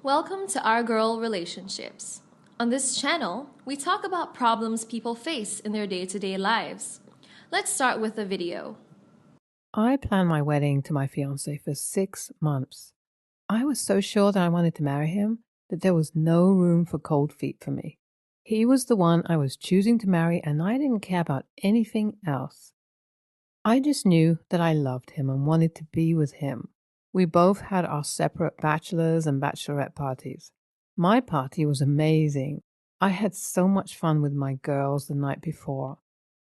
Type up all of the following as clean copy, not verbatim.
Welcome to Our Girl Relationships. On this channel, we talk about problems people face in their day-to-day lives. Let's start with a video. I planned my wedding to my fiancé for 6 months. I was so sure that I wanted to marry him that there was no room for cold feet for me. He was the one I was choosing to marry, and I didn't care about anything else. I just knew that I loved him and wanted to be with him. We both had our separate bachelor's and bachelorette parties. My party was amazing. I had so much fun with my girls the night before.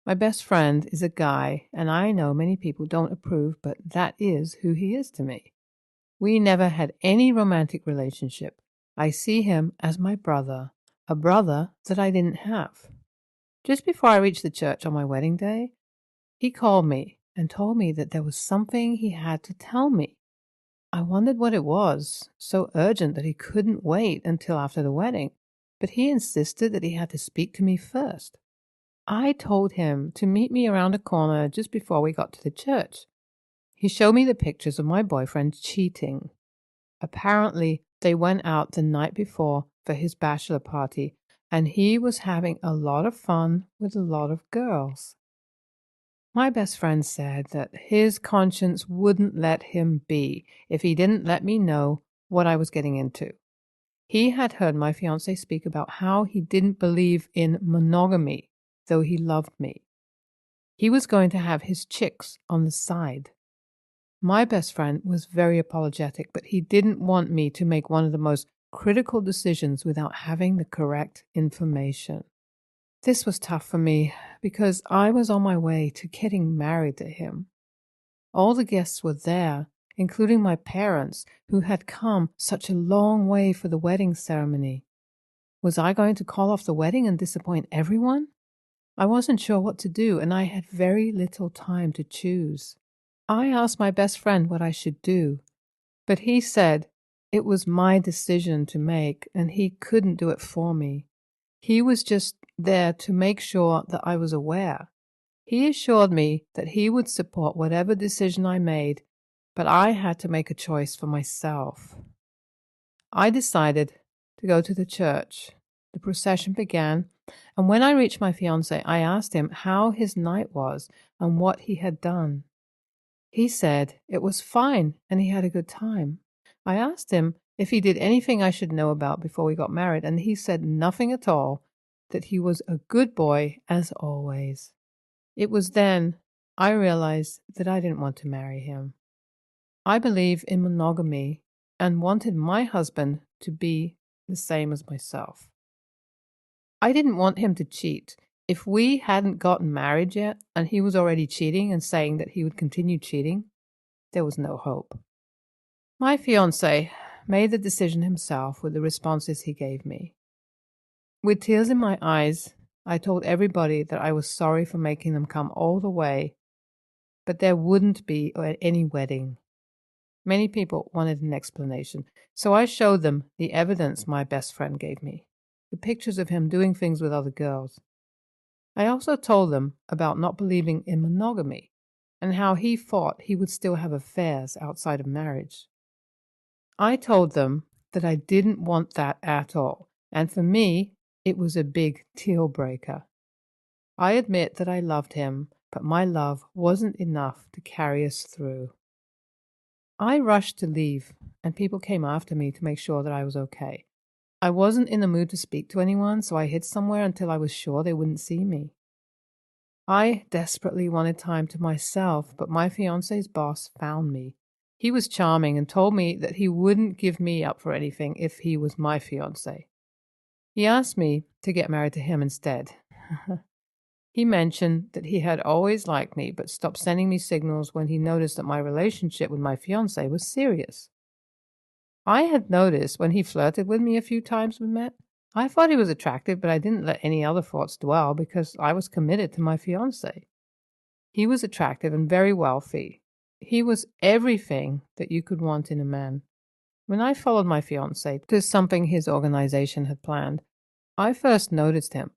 My best friend is a guy, and I know many people don't approve, but that is who he is to me. We never had any romantic relationship. I see him as my brother, a brother that I didn't have. Just before I reached the church on my wedding day, he called me and told me that there was something he had to tell me. I wondered what it was, so urgent that he couldn't wait until after the wedding, but he insisted that he had to speak to me first. I told him to meet me around a corner just before we got to the church. He showed me the pictures of my boyfriend cheating. Apparently, they went out the night before for his bachelor party, and he was having a lot of fun with a lot of girls. My best friend said that his conscience wouldn't let him be if he didn't let me know what I was getting into. He had heard my fiancé speak about how he didn't believe in monogamy, though he loved me. He was going to have his chicks on the side. My best friend was very apologetic, but he didn't want me to make one of the most critical decisions without having the correct information. This was tough for me because I was on my way to getting married to him. All the guests were there, including my parents, who had come such a long way for the wedding ceremony. Was I going to call off the wedding and disappoint everyone? I wasn't sure what to do, and I had very little time to choose. I asked my best friend what I should do, but he said it was my decision to make, and he couldn't do it for me. He was just there to make sure that I was aware. He assured me that he would support whatever decision I made, but I had to make a choice for myself. I decided to go to the church. The procession began, and when I reached my fiancé, I asked him how his night was and what he had done. He said it was fine and he had a good time. I asked him if he did anything I should know about before we got married, and he said nothing at all, that he was a good boy as always. It was then I realized that I didn't want to marry him. I believe in monogamy and wanted my husband to be the same as myself. I didn't want him to cheat. If we hadn't gotten married yet and he was already cheating and saying that he would continue cheating, there was no hope. My fiancé made the decision himself with the responses he gave me. With tears in my eyes, I told everybody that I was sorry for making them come all the way, but there wouldn't be any wedding. Many people wanted an explanation, so I showed them the evidence my best friend gave me, the pictures of him doing things with other girls. I also told them about not believing in monogamy and how he thought he would still have affairs outside of marriage. I told them that I didn't want that at all, and for me, it was a big deal breaker. I admit that I loved him, but my love wasn't enough to carry us through. I rushed to leave, and people came after me to make sure that I was okay. I wasn't in the mood to speak to anyone, so I hid somewhere until I was sure they wouldn't see me. I desperately wanted time to myself, but my fiancé's boss found me. He was charming and told me that he wouldn't give me up for anything if he was my fiancé. He asked me to get married to him instead. He mentioned that he had always liked me, but stopped sending me signals when he noticed that my relationship with my fiancé was serious. I had noticed when he flirted with me a few times we met. I thought he was attractive, but I didn't let any other thoughts dwell because I was committed to my fiancé. He was attractive and very wealthy. He was everything that you could want in a man. When I followed my fiancé to something his organization had planned, I first noticed him.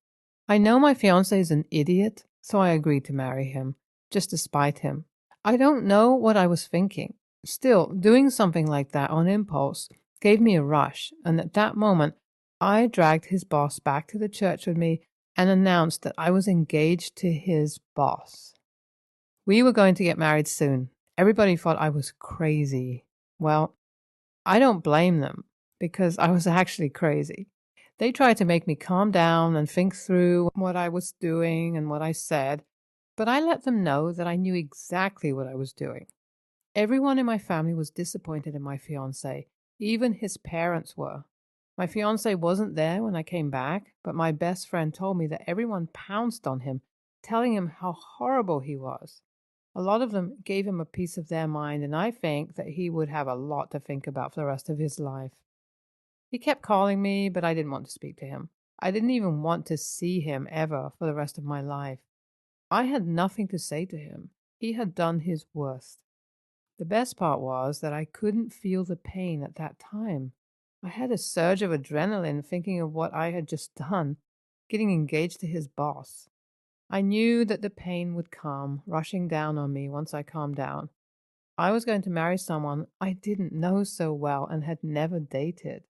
I know my fiancé is an idiot, so I agreed to marry him, just to spite him. I don't know what I was thinking. Still, doing something like that on impulse gave me a rush, and at that moment, I dragged his boss back to the church with me and announced that I was engaged to his boss. We were going to get married soon. Everybody thought I was crazy. Well, I don't blame them because I was actually crazy. They tried to make me calm down and think through what I was doing and what I said, but I let them know that I knew exactly what I was doing. Everyone in my family was disappointed in my fiancé. Even his parents were. My fiancé wasn't there when I came back, but my best friend told me that everyone pounced on him, telling him how horrible he was. A lot of them gave him a piece of their mind, and I think that he would have a lot to think about for the rest of his life. He kept calling me, but I didn't want to speak to him. I didn't even want to see him ever for the rest of my life. I had nothing to say to him. He had done his worst. The best part was that I couldn't feel the pain at that time. I had a surge of adrenaline thinking of what I had just done, getting engaged to his boss. I knew that the pain would come, rushing down on me once I calmed down. I was going to marry someone I didn't know so well and had never dated.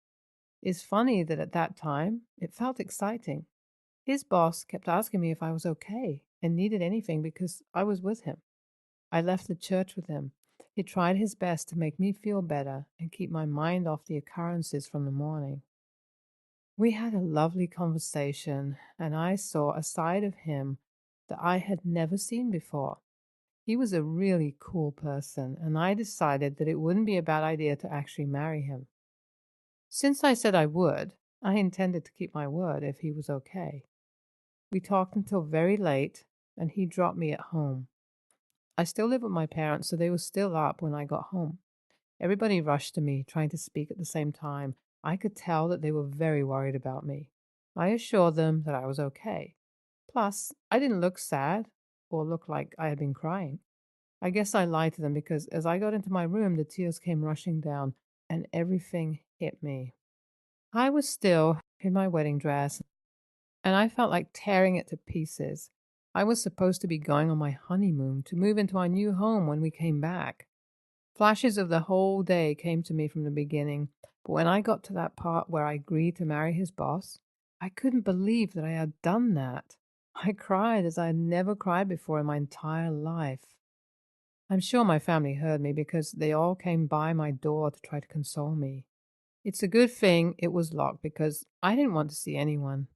It's funny that at that time, it felt exciting. His boss kept asking me if I was okay and needed anything because I was with him. I left the church with him. He tried his best to make me feel better and keep my mind off the occurrences from the morning. We had a lovely conversation, and I saw a side of him that I had never seen before. He was a really cool person, and I decided that it wouldn't be a bad idea to actually marry him. Since I said I would, I intended to keep my word if he was okay. We talked until very late, and he dropped me at home. I still live with my parents, so they were still up when I got home. Everybody rushed to me, trying to speak at the same time. I could tell that they were very worried about me. I assured them that I was okay. Plus, I didn't look sad or look like I had been crying. I guess I lied to them because as I got into my room, the tears came rushing down and everything hit me. I was still in my wedding dress and I felt like tearing it to pieces. I was supposed to be going on my honeymoon to move into our new home when we came back. Flashes of the whole day came to me from the beginning, but when I got to that part where I agreed to marry his boss, I couldn't believe that I had done that. I cried as I had never cried before in my entire life. I'm sure my family heard me because they all came by my door to try to console me. It's a good thing it was locked because I didn't want to see anyone.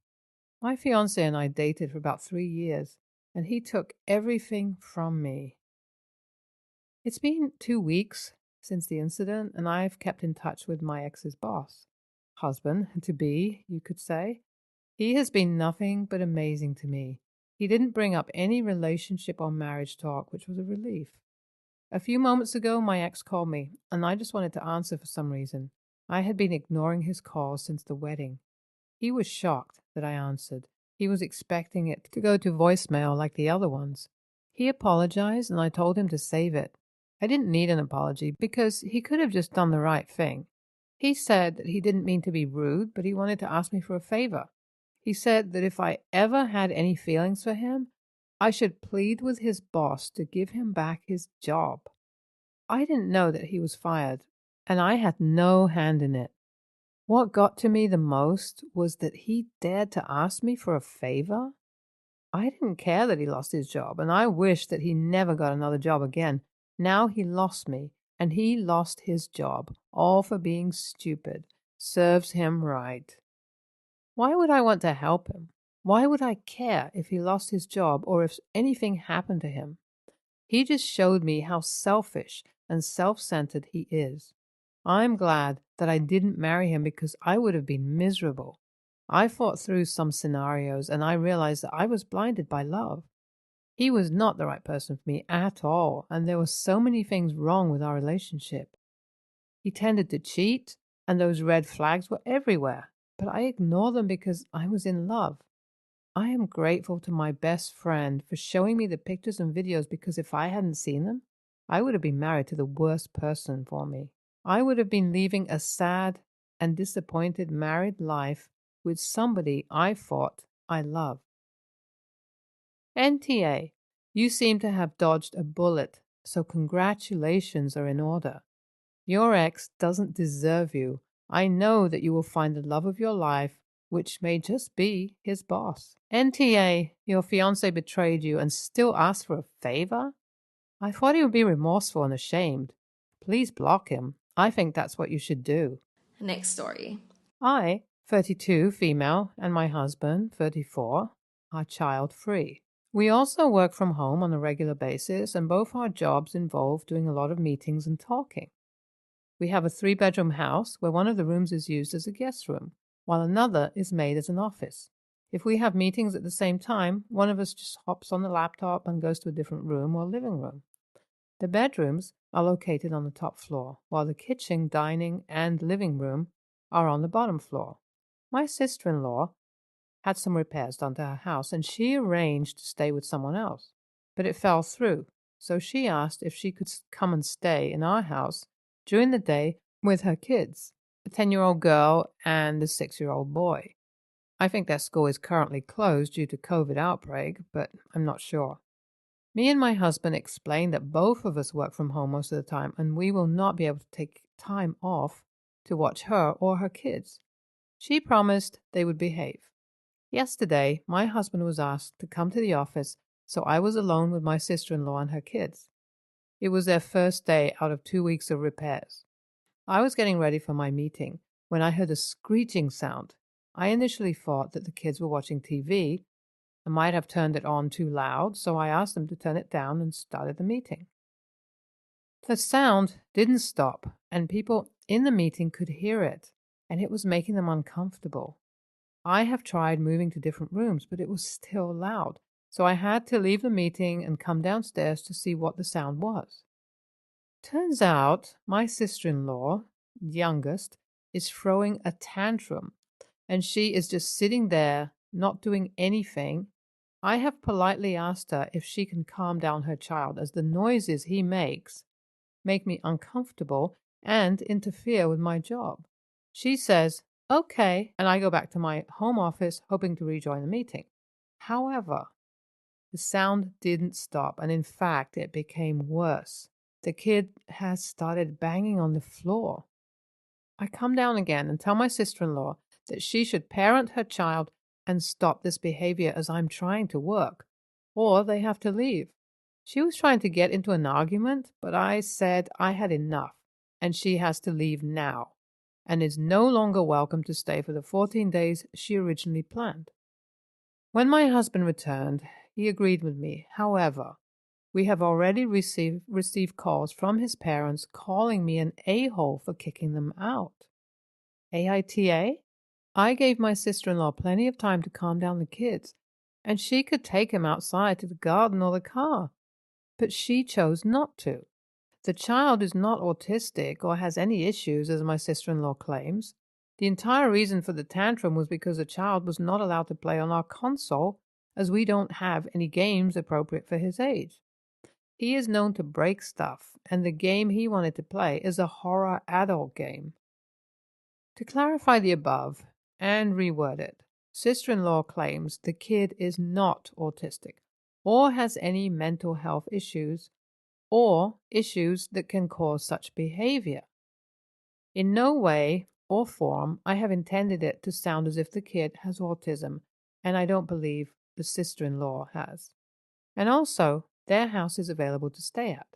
My fiancé and I dated for about 3 years, and he took everything from me. It's been 2 weeks since the incident, and I've kept in touch with my ex's boss. Husband to be, you could say. He has been nothing but amazing to me. He didn't bring up any relationship or marriage talk, which was a relief. A few moments ago, my ex called me, and I just wanted to answer for some reason. I had been ignoring his calls since the wedding. He was shocked that I answered. He was expecting it to go to voicemail like the other ones. He apologized, and I told him to save it. I didn't need an apology because he could have just done the right thing. He said that he didn't mean to be rude, but he wanted to ask me for a favor. He said that if I ever had any feelings for him, I should plead with his boss to give him back his job. I didn't know that he was fired, and I had no hand in it. What got to me the most was that he dared to ask me for a favor. I didn't care that he lost his job, and I wished that he never got another job again. Now he lost me, and he lost his job, all for being stupid. Serves him right. Why would I want to help him? Why would I care if he lost his job or if anything happened to him? He just showed me how selfish and self-centered he is. I'm glad that I didn't marry him because I would have been miserable. I thought through some scenarios and I realized that I was blinded by love. He was not the right person for me at all, and there were so many things wrong with our relationship. He tended to cheat, and those red flags were everywhere, but I ignored them because I was in love. I am grateful to my best friend for showing me the pictures and videos because if I hadn't seen them, I would have been married to the worst person for me. I would have been leaving a sad and disappointed married life with somebody I thought I loved. NTA, you seem to have dodged a bullet So congratulations are in order. Your ex doesn't deserve you. I know that you will find the love of your life, which may just be his boss. NTA, your fiance betrayed you and still asked for a favor? I thought he would be remorseful and ashamed. Please block him. I think that's what you should do. Next story. I, 32, female, and my husband, 34, are child free. We also work from home on a regular basis, and both our jobs involve doing a lot of meetings and talking. We have a 3-bedroom house where one of the rooms is used as a guest room, while another is made as an office. If we have meetings at the same time, one of us just hops on the laptop and goes to a different room or living room. The bedrooms are located on the top floor, while the kitchen, dining, and living room are on the bottom floor. My sister-in-law had some repairs done to her house, and she arranged to stay with someone else. But it fell through, so she asked if she could come and stay in our house during the day with her kids, a 10-year-old girl and a 6-year-old boy. I think their school is currently closed due to COVID outbreak, but I'm not sure. Me and my husband explained that both of us work from home most of the time, and we will not be able to take time off to watch her or her kids. She promised they would behave. Yesterday, my husband was asked to come to the office, so I was alone with my sister-in-law and her kids. It was their first day out of 2 weeks of repairs. I was getting ready for my meeting when I heard a screeching sound. I initially thought that the kids were watching TV and might have turned it on too loud, so I asked them to turn it down and started the meeting. The sound didn't stop, and people in the meeting could hear it, and it was making them uncomfortable. I have tried moving to different rooms, but it was still loud, so I had to leave the meeting and come downstairs to see what the sound was. Turns out my sister-in-law, youngest, is throwing a tantrum, and she is just sitting there, not doing anything. I have politely asked her if she can calm down her child, as the noises he makes make me uncomfortable and interfere with my job. She says, okay, and I go back to my home office hoping to rejoin the meeting. However, the sound didn't stop, and in fact, it became worse. The kid has started banging on the floor. I come down again and tell my sister-in-law that she should parent her child and stop this behavior as I'm trying to work, or they have to leave. She was trying to get into an argument, but I said I had enough, and she has to leave now, and is no longer welcome to stay for the 14 days she originally planned. When my husband returned, he agreed with me. However, we have already received calls from his parents calling me an a-hole for kicking them out. AITA? I gave my sister-in-law plenty of time to calm down the kids, and she could take him outside to the garden or the car. But she chose not to. The child is not autistic or has any issues, as my sister-in-law claims. The entire reason for the tantrum was because the child was not allowed to play on our console, as we don't have any games appropriate for his age. He is known to break stuff, and the game he wanted to play is a horror adult game. To clarify the above and reword it, sister-in-law claims the kid is not autistic or has any mental health issues or issues that can cause such behavior. In no way or form I have intended it to sound as if the kid has autism, and I don't believe the sister-in-law has. And also, their house is available to stay at.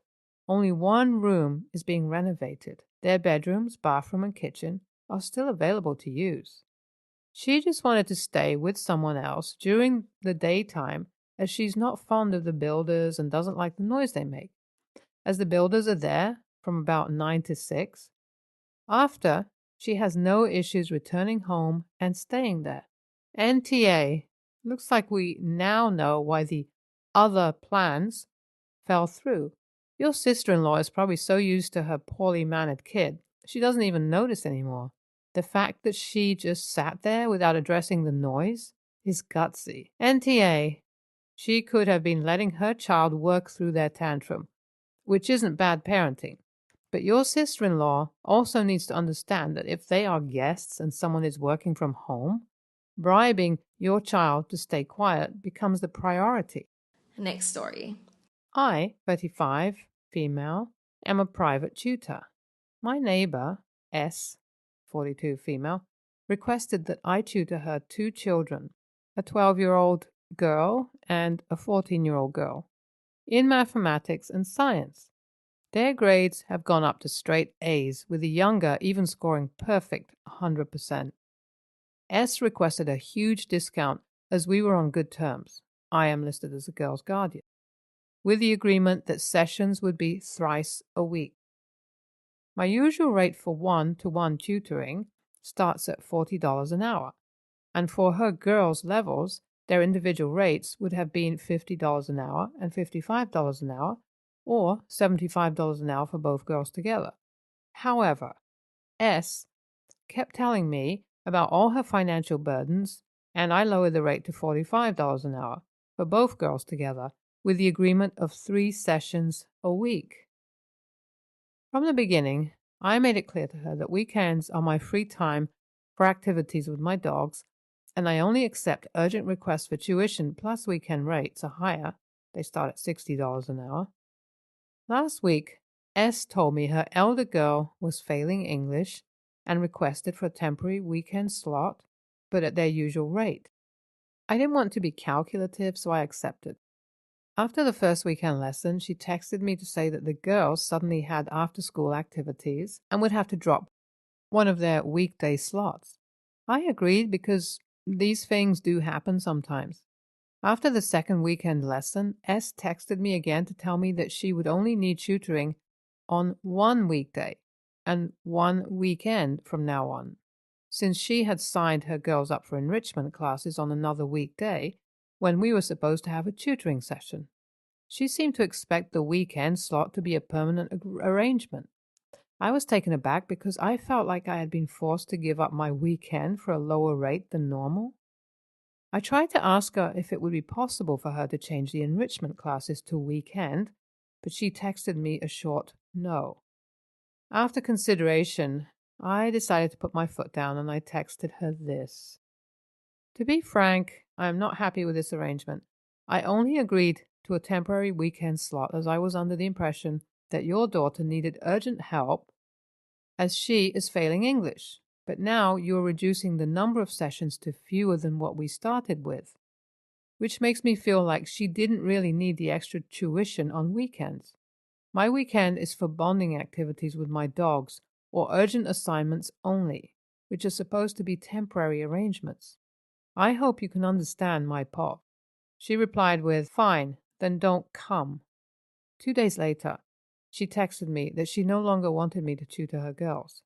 Only one room is being renovated. Their bedrooms, bathroom, and kitchen are still available to use. She just wanted to stay with someone else during the daytime, as she's not fond of the builders and doesn't like the noise they make, as the builders are there from about 9 to 6. After, she has no issues returning home and staying there. NTA, looks like we now know why the other plans fell through. Your sister-in-law is probably so used to her poorly mannered kid, she doesn't even notice anymore. The fact that she just sat there without addressing the noise is gutsy. NTA, she could have been letting her child work through their tantrum, which isn't bad parenting. But your sister-in-law also needs to understand that if they are guests and someone is working from home, bribing your child to stay quiet becomes the priority. Next story. I, 35, female, am a private tutor. My neighbor, S, 42 female, requested that I tutor her 2 children, a 12-year-old girl and a 14-year-old girl, in mathematics and science. Their grades have gone up to straight A's, with the younger even scoring perfect 100%. S requested a huge discount as we were on good terms. I am listed as a girl's guardian, with the agreement that sessions would be thrice a week. My usual rate for one-to-one tutoring starts at $40 an hour, and for her girls' levels, their individual rates would have been $50 an hour and $55 an hour, or $75 an hour for both girls together. However, S kept telling me about all her financial burdens, and I lowered the rate to $45 an hour for both girls together, with the agreement of 3 sessions a week. From the beginning, I made it clear to her that weekends are my free time for activities with my dogs, and I only accept urgent requests for tuition, plus weekend rates are higher. They start at $60 an hour. Last week, S told me her elder girl was failing English and requested for a temporary weekend slot, but at their usual rate. I didn't want to be calculative, so I accepted. After the first weekend lesson, she texted me to say that the girls suddenly had after-school activities and would have to drop one of their weekday slots. I agreed because these things do happen sometimes. After the second weekend lesson, S texted me again to tell me that she would only need tutoring on one weekday and one weekend from now on, since she had signed her girls up for enrichment classes on another weekday when we were supposed to have a tutoring session. She seemed to expect the weekend slot to be a permanent arrangement. I was taken aback because I felt like I had been forced to give up my weekend for a lower rate than normal. I tried to ask her if it would be possible for her to change the enrichment classes to weekend, but she texted me a short no. After consideration, I decided to put my foot down and I texted her this. To be frank, I am not happy with this arrangement. I only agreed to a temporary weekend slot as I was under the impression that your daughter needed urgent help as she is failing English. But now you are reducing the number of sessions to fewer than what we started with, which makes me feel like she didn't really need the extra tuition on weekends. My weekend is for bonding activities with my dogs or urgent assignments only, which are supposed to be temporary arrangements. I hope you can understand my part. She replied with, "Fine, then don't come." 2 days later, she texted me that she no longer wanted me to tutor her girls.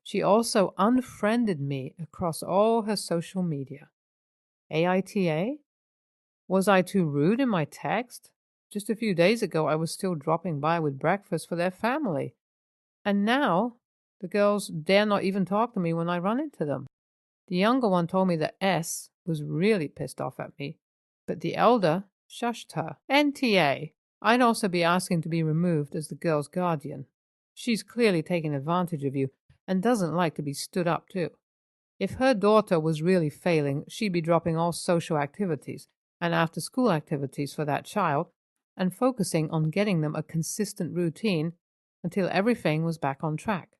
She also unfriended me across all her social media. AITA? Was I too rude in my text? Just a few days ago, I was still dropping by with breakfast for their family. And now, the girls dare not even talk to me when I run into them. The younger one told me that S was really pissed off at me, but the elder shushed her. NTA, I'd also be asking to be removed as the girl's guardian. She's clearly taking advantage of you and doesn't like to be stood up to. If her daughter was really failing, she'd be dropping all social activities and after-school activities for that child and focusing on getting them a consistent routine until everything was back on track.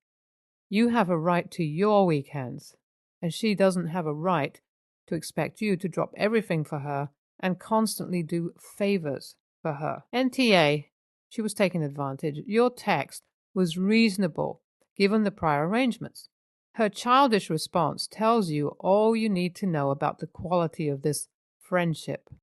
You have a right to your weekends, and she doesn't have a right to expect you to drop everything for her and constantly do favors for her. NTA, she was taking advantage. Your text was reasonable given the prior arrangements. Her childish response tells you all you need to know about the quality of this friendship.